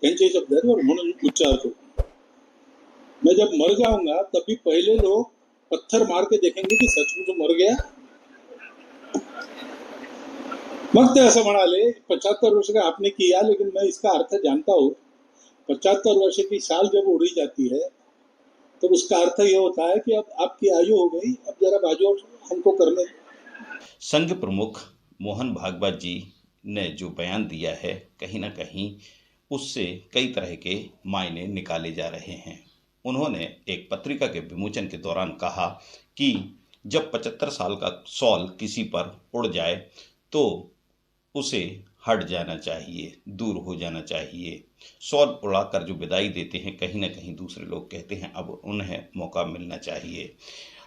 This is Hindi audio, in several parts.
त्यांचे शब्द आहेत बरं, म्हणून उच्चारतो. मैं जब मर जाऊंगा तभी पहले लोग पत्थर मार के देखेंगे कि सचमुच मर गया. मग ते असं म्हणाले, 75 वर्ष का आपने किया, लेकिन मैं इसका अर्थ जानता हूँ. 75 वर्ष की साल जब उड़ी जाती है तो उसका अर्थ ये होता है कि अब आपकी आयु हो गई, अब जरा बाजू हमको करने. संघ प्रमुख मोहन भागवत जी ने जो बयान दिया है, कहीं ना कहीं उससे कई तरह के मायने निकाले जा रहे हैं. उन्होंने एक पत्रिका के विमोचन के दौरान कहा कि जब 75 साल का सॉल किसी पर उड़ जाए तो उसे हट जाना चाहिए, दूर हो जाना चाहिए. सॉल उड़ाकर जो विदाई देते हैं, कहीं ना कहीं दूसरे लोग कहते हैं अब उन्हें मौका मिलना चाहिए.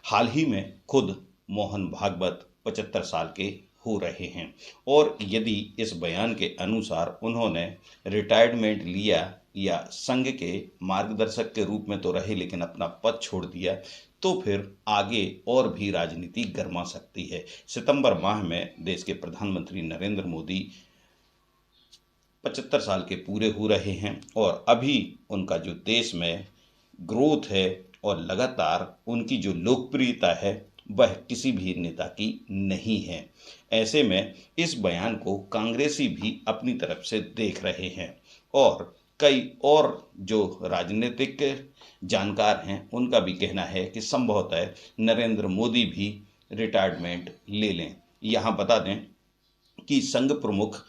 हाल ही में खुद मोहन भागवत 75 साल के हो रहे हैं और यदि इस बयान के अनुसार उन्होंने रिटायरमेंट लिया या संघ के मार्गदर्शक के रूप में तो रहे लेकिन अपना पद छोड़ दिया, तो फिर आगे और भी राजनीति गर्मा सकती है. सितंबर माह में देश के प्रधानमंत्री नरेंद्र मोदी 75 साल के पूरे हो रहे हैं और अभी उनका जो देश में ग्रोथ है और लगातार उनकी जो लोकप्रियता है वह किसी भी नेता की नहीं है. ऐसे में इस बयान को कांग्रेसी भी अपनी तरफ से देख रहे हैं और कई और जो राजनीतिक जानकार हैं उनका भी कहना है कि संभवतः नरेंद्र मोदी भी रिटायरमेंट ले लें. यहाँ बता दें कि संघ प्रमुख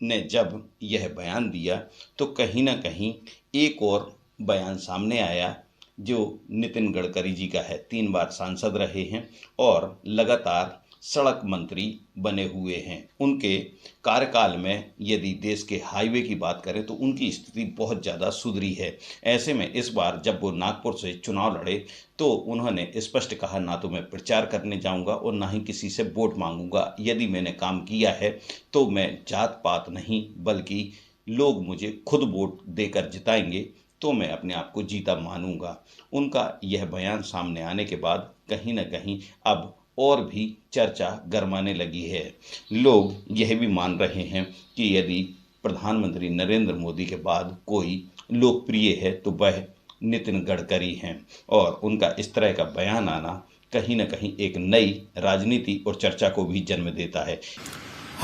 ने जब यह बयान दिया तो कहीं ना कहीं एक और बयान सामने आया जो नितिन गडकरी जी का है. 3 बार सांसद रहे हैं और लगातार सड़क मंत्री बने हुए हैं. उनके कार्यकाल में यदि देश के हाईवे की बात करें तो उनकी स्थिति बहुत ज़्यादा सुधरी है. ऐसे में इस बार जब वो नागपुर से चुनाव लड़े तो उन्होंने स्पष्ट कहा, ना तो मैं प्रचार करने जाऊंगा और ना ही किसी से वोट मांगूंगा. यदि मैंने काम किया है तो मैं जात पात नहीं बल्कि लोग मुझे खुद वोट देकर जिताएंगे तो मैं अपने आप को जीता मानूंगा. उनका यह बयान सामने आने के बाद कहीं ना कहीं अब और भी चर्चा गरमाने लगी है. लोग यह भी मान रहे हैं कि यदि प्रधानमंत्री नरेंद्र मोदी के बाद कोई लोकप्रिय है तो वह नितिन गडकरी हैं और उनका इस तरह का बयान आना कहीं ना कहीं एक नई राजनीति और चर्चा को भी जन्म देता है.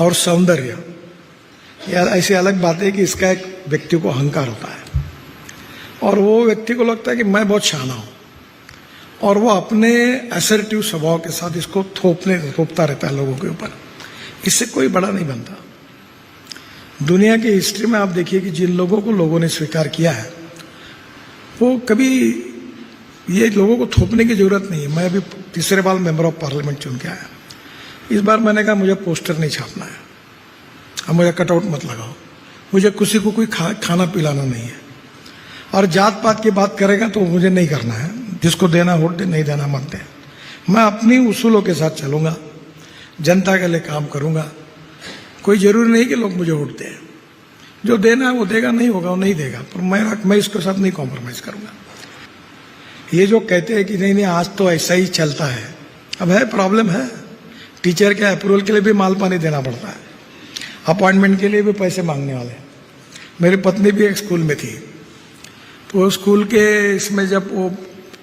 और सौंदर्य, यार ऐसी अलग बात है कि इसका एक व्यक्ति को अहंकार होता है और वो व्यक्ति को लगता है कि मैं बहुत शाना हूं और वो अपने असर्टिव स्वभाव के साथ इसको थोपता रहता है लोगों के ऊपर. इससे कोई बड़ा नहीं बनता. दुनिया की हिस्ट्री में आप देखिए कि जिन लोगों को लोगों ने स्वीकार किया है वो कभी ये लोगों को थोपने की जरूरत नहीं है. मैं अभी तीसरे बार मेंबर ऑफ पार्लियामेंट चुन के आया. इस बार मैंने कहा मुझे पोस्टर नहीं छापना है, अब मुझे कटआउट मत लगाओ, मुझे किसी को कोई खाना पिलाना नहीं है और जात पात की बात करेगा तो मुझे नहीं करना है. जिसको देना वोट दे, नहीं देना मत दे. मैं अपनी उसूलों के साथ चलूंगा, जनता के लिए काम करूंगा. कोई जरूरी नहीं कि लोग मुझे वोट दें. जो देना है वो देगा, नहीं होगा वो नहीं देगा, पर मैं इसके साथ नहीं कॉम्प्रोमाइज करूंगा. ये जो कहते हैं कि नहीं नहीं आज तो ऐसा ही चलता है, अब है प्रॉब्लम है. टीचर के अप्रूवल के लिए भी माल पानी देना पड़ता है, अपॉइंटमेंट के लिए भी पैसे मांगने वाले. मेरी पत्नी भी एक स्कूल में थी तो स्कूल के इसमें जब वो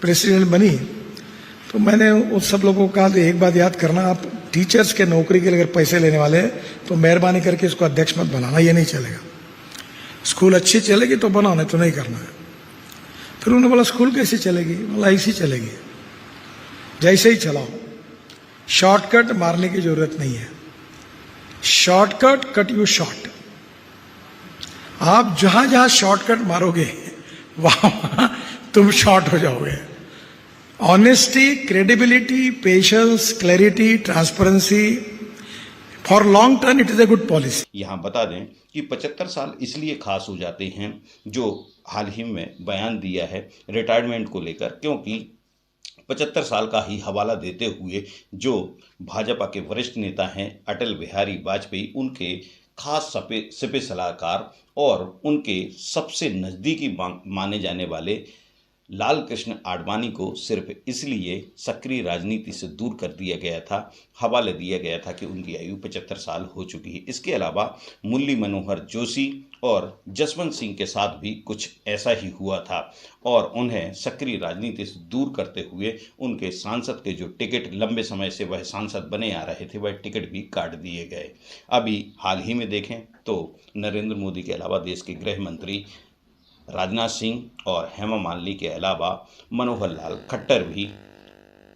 प्रेसिडेंट बनी तो मैंने उन सब लोगों को कहा कि एक बात याद करना, आप टीचर्स के नौकरी के लिए अगर पैसे लेने वाले हैं तो मेहरबानी करके इसको अध्यक्ष मत बनाना, ये नहीं चलेगा. स्कूल अच्छी चलेगी तो बनाओ, नहीं तो नहीं करना है. फिर उन्होंने बोला स्कूल कैसे चलेगी? बोला ऐसी चलेगी, जैसे ही चलाओ. शॉर्टकट मारने की जरूरत नहीं है. Shortcut cut you short. आप जहां जहां शॉर्टकट मारोगे वहां तुम शॉर्ट हो जाओगे. Honesty, credibility, patience, clarity, transparency, for long term it is a good policy. यहाँ बता दें कि 75 साल इसलिए खास हो जाते हैं जो हाल ही में बयान दिया है रिटायरमेंट को लेकर, क्योंकि 75 साल का ही हवाला देते हुए जो भाजपा के वरिष्ठ नेता हैं अटल बिहारी वाजपेयी, उनके खास सिपे सलाहकार और उनके सबसे नज़दीकी माने जाने वाले लाल कृष्ण आडवाणी को सिर्फ इसलिए सक्रिय राजनीति से दूर कर दिया गया था, हवाले दिया गया था कि उनकी आयु 75 साल हो चुकी है। इसके अलावा मुरली मनोहर जोशी और जसवंत सिंह के साथ भी कुछ ऐसा ही हुआ था और उन्हें सक्रिय राजनीति से दूर करते हुए उनके सांसद के जो टिकट लंबे समय से वह सांसद बने आ रहे थे, वह टिकट भी काट दिए गए। अभी हाल ही में देखें तो नरेंद्र मोदी के अलावा देश के गृह मंत्री राजनाथ सिंह और हेमा मालिनी के अलावा मनोहर लाल खट्टर भी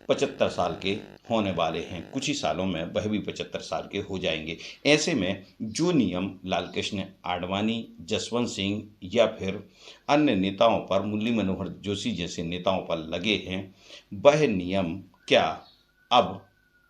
75 साल के होने वाले हैं। कुछ ही सालों में वह भी 75 साल के हो जाएंगे। ऐसे में जो नियम लाल कृष्ण आडवाणी, जसवंत सिंह या फिर अन्य नेताओं पर, मुरली मनोहर जोशी जैसे नेताओं पर लगे हैं, वह नियम क्या अब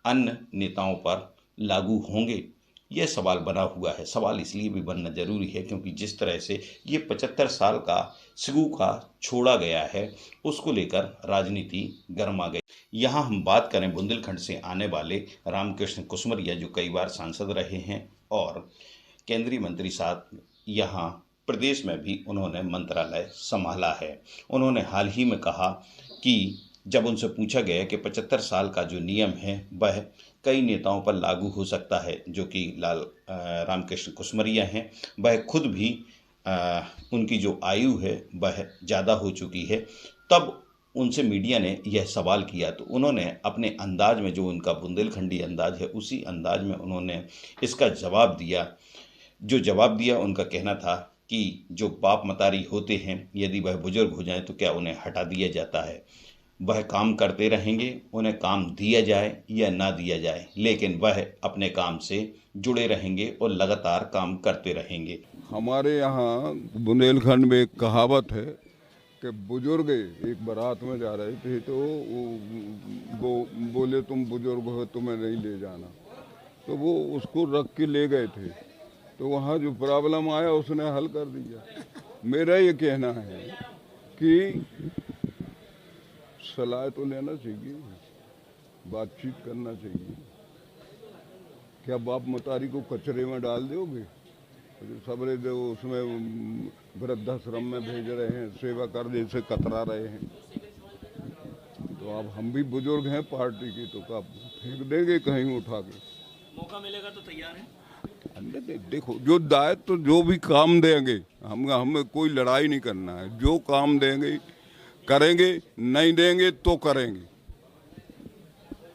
अन्य नेताओं पर लागू होंगे? यह सवाल बना हुआ है। सवाल इसलिए भी बनना जरूरी है क्योंकि जिस तरह से ये 75 साल का सिगुका छोड़ा गया है, उसको लेकर राजनीति गर्मा गई। यहाँ हम बात करें बुंदेलखंड से आने वाले रामकृष्ण कुसमरिया, जो कई बार सांसद रहे हैं और केंद्रीय मंत्री साथ यहाँ प्रदेश में भी उन्होंने मंत्रालय संभाला है। उन्होंने हाल ही में कहा कि जब उनसे पूछा गया कि 75 साल का जो नियम है वह कई नेताओं पर लागू हो सकता है, जो कि रामकृष्ण कुसमरिया हैं, वह खुद भी उनकी जो आयु है वह ज़्यादा हो चुकी है, तब उनसे मीडिया ने यह सवाल किया तो उन्होंने अपने अंदाज में, जो उनका बुंदेलखंडी अंदाज है, उसी अंदाज में उन्होंने इसका जवाब दिया। जो जवाब दिया, उनका कहना था कि जो बाप मतारी होते हैं, यदि वह बुजुर्ग हो जाएं तो क्या उन्हें हटा दिया जाता है? वह काम करते रहेंगे, उन्हें काम दिया जाए या ना दिया जाए, लेकिन वह अपने काम से जुड़े रहेंगे और लगातार काम करते रहेंगे। हमारे यहाँ बुंदेलखंड में एक कहावत है कि बुजुर्ग एक बारात में जा रहे थे तो वो बोले तुम बुजुर्ग हो, तुम्हें नहीं ले जाना, तो वो उसको रख के ले गए थे, तो वहाँ जो प्रॉब्लम आया उसने हल कर दिया। मेरा ये कहना है कि सलाह तो लेना चाहिए, बातचीत करना चाहिए। क्या बाप मतारी को कचरे में डाल दोगे? सबरे जो उसमें वृद्धाश्रम में भेज रहे हैं, सेवा कर जैसे कतरा रहे हैं, तो अब हम भी बुजुर्ग हैं पार्टी की, तो कब फेंक देंगे कहीं उठा के? मौका मिलेगा तो तैयार है। देखो, जो दायित्व तो जो भी काम देंगे, हमें कोई लड़ाई नहीं करना है। जो काम देंगे करेंगे, नहीं देंगे तो करेंगे,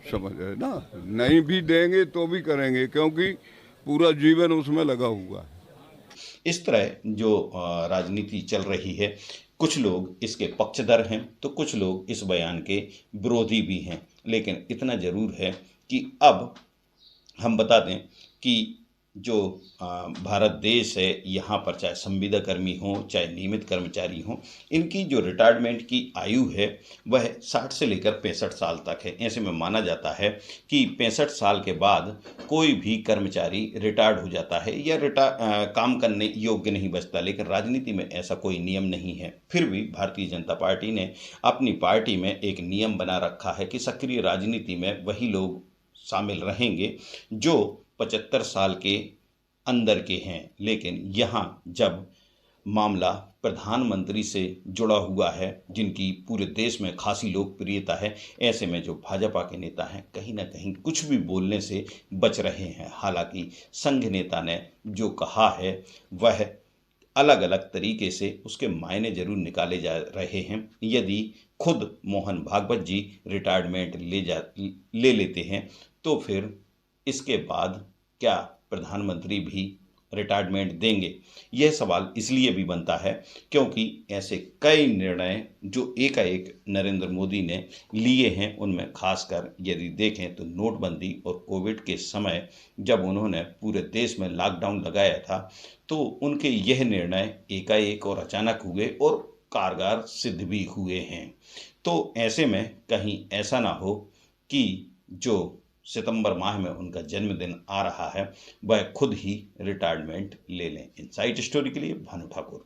समझ रहे ना? नहीं भी देंगे तो भी करेंगे, क्योंकि पूरा जीवन उसमें लगा हुआ है। इस तरह जो राजनीति चल रही है, कुछ लोग इसके पक्षधर हैं तो कुछ लोग इस बयान के विरोधी भी हैं, लेकिन इतना जरूर है कि अब हम बता दें कि जो भारत देश है, यहाँ पर चाहे संविदा कर्मी हो चाहे नियमित कर्मचारी हो, इनकी जो रिटायरमेंट की आयु है वह 60 से लेकर 65 साल तक है। ऐसे में माना जाता है कि 65 साल के बाद कोई भी कर्मचारी रिटायर्ड हो जाता है या काम करने योग्य नहीं बचता, लेकिन राजनीति में ऐसा कोई नियम नहीं है। फिर भी भारतीय जनता पार्टी ने अपनी पार्टी में एक नियम बना रखा है कि सक्रिय राजनीति में वही लोग शामिल रहेंगे जो 75 साल के अंदर के हैं। लेकिन यहाँ जब मामला प्रधानमंत्री से जुड़ा हुआ है, जिनकी पूरे देश में खासी लोकप्रियता है, ऐसे में जो भाजपा के नेता हैं कहीं ना कहीं कुछ भी बोलने से बच रहे हैं। हालांकि संघ नेता ने जो कहा है वह अलग अलग तरीके से उसके मायने जरूर निकाले जा रहे हैं। यदि खुद मोहन भागवत जी रिटायरमेंट ले लेते हैं तो फिर इसके बाद क्या प्रधानमंत्री भी रिटायरमेंट देंगे? यह सवाल इसलिए भी बनता है क्योंकि ऐसे कई निर्णय जो एकाएक नरेंद्र मोदी ने लिए हैं, उनमें खासकर यदि देखें तो नोटबंदी और कोविड के समय जब उन्होंने पूरे देश में लॉकडाउन लगाया था, तो उनके यह निर्णय एकाएक और अचानक हुए और कारगर सिद्ध भी हुए हैं। तो ऐसे में कहीं ऐसा ना हो कि जो सितंबर माह में उनका जन्मदिन आ रहा है वह खुद ही रिटायरमेंट ले लें। इनसाइट स्टोरी के लिए भानु ठाकुर।